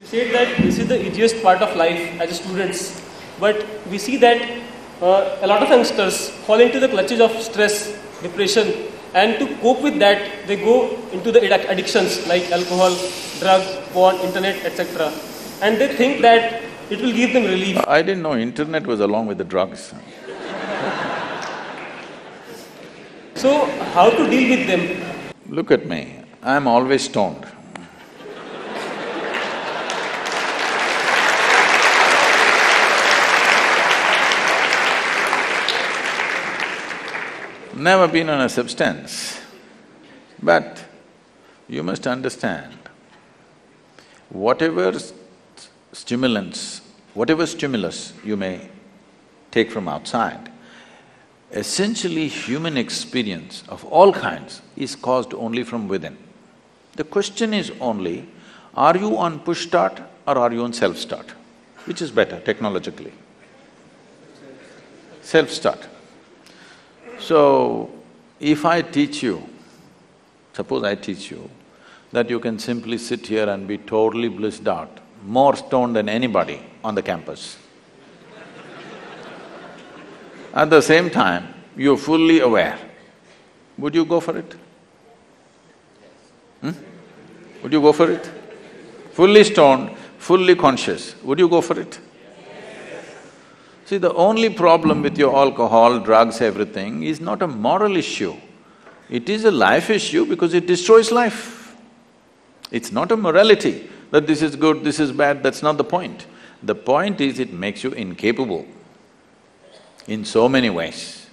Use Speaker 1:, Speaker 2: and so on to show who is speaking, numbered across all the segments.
Speaker 1: Said that this is the easiest part of life as students, but we see that a lot of youngsters fall into the clutches of stress, depression, and to cope with that, they go into the addictions like alcohol, drugs, porn, internet, etc. And they think that it will give them relief.
Speaker 2: I didn't know internet was along with the drugs.
Speaker 1: So, how to deal with them?
Speaker 2: Look at me, I'm always stoned. Never been on a substance, but you must understand, whatever stimulus you may take from outside, essentially human experience of all kinds is caused only from within. The question is only, are you on push start or are you on self-start? Which is better technologically? Self-start. So, if I teach you, suppose I teach you that you can simply sit here and be totally blissed out, more stoned than anybody on the campus. At the same time, you're fully aware, would you go for it? Would you go for it? Fully stoned, fully conscious, would you go for it? See, the only problem with your alcohol, drugs, everything is not a moral issue. It is a life issue because it destroys life. It's not a morality that this is good, this is bad, that's not the point. The point is it makes you incapable in so many ways.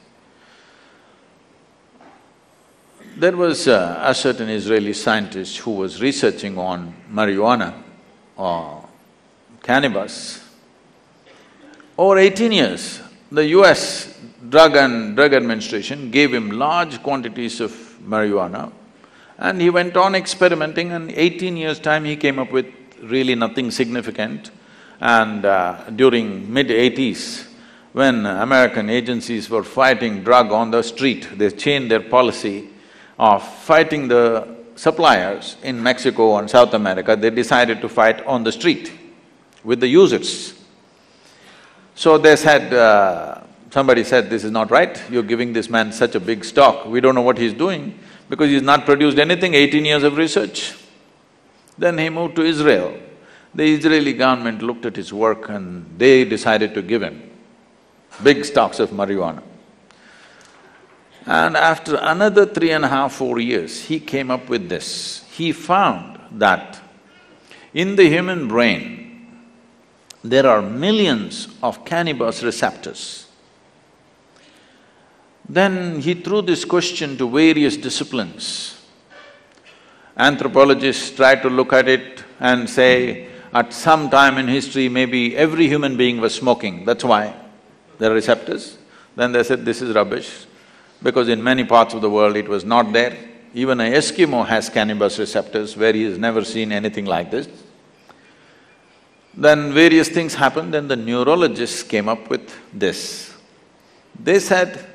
Speaker 2: There was a certain Israeli scientist who was researching on marijuana or cannabis. Over 18 years, the US Drug Administration gave him large quantities of marijuana and he went on experimenting, and 18 years' time he came up with really nothing significant. And during mid-80s, when American agencies were fighting drug on the street, they changed their policy of fighting the suppliers in Mexico and South America. They decided to fight on the street with the users. So they said, somebody said, this is not right, you're giving this man such a big stock, we don't know what he's doing, because he's not produced anything, 18 years of research. Then he moved to Israel. The Israeli government looked at his work and they decided to give him big stocks of marijuana. And after another 3.5, 4 years, he came up with this. He found that in the human brain, there are millions of cannabis receptors. Then he threw this question to various disciplines. Anthropologists tried to look at it and say, at some time in history, maybe every human being was smoking, that's why there are receptors. Then they said, this is rubbish, because in many parts of the world it was not there. Even an Eskimo has cannabis receptors where he has never seen anything like this. Then various things happened, then the neurologists came up with this. They said,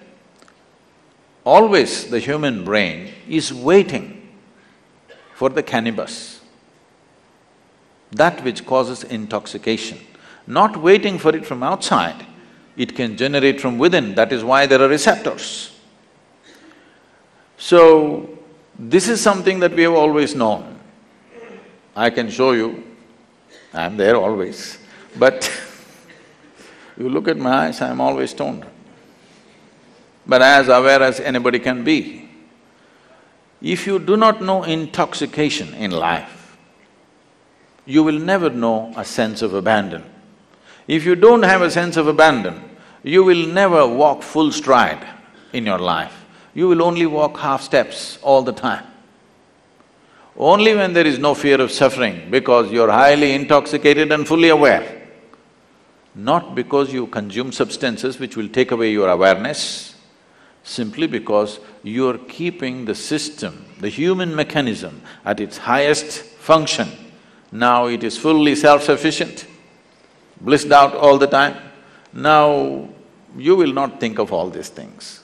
Speaker 2: always the human brain is waiting for the cannabis, that which causes intoxication, not waiting for it from outside. It can generate from within, that is why there are receptors. So, this is something that we have always known. I can show you, I'm there always, but you look at my eyes, I'm always stoned. But as aware as anybody can be. If you do not know intoxication in life, you will never know a sense of abandon. If you don't have a sense of abandon, you will never walk full stride in your life. You will only walk half steps all the time. Only when there is no fear of suffering, because you're highly intoxicated and fully aware. Not because you consume substances which will take away your awareness, simply because you're keeping the system, the human mechanism at its highest function. Now it is fully self-sufficient, blissed out all the time. Now you will not think of all these things.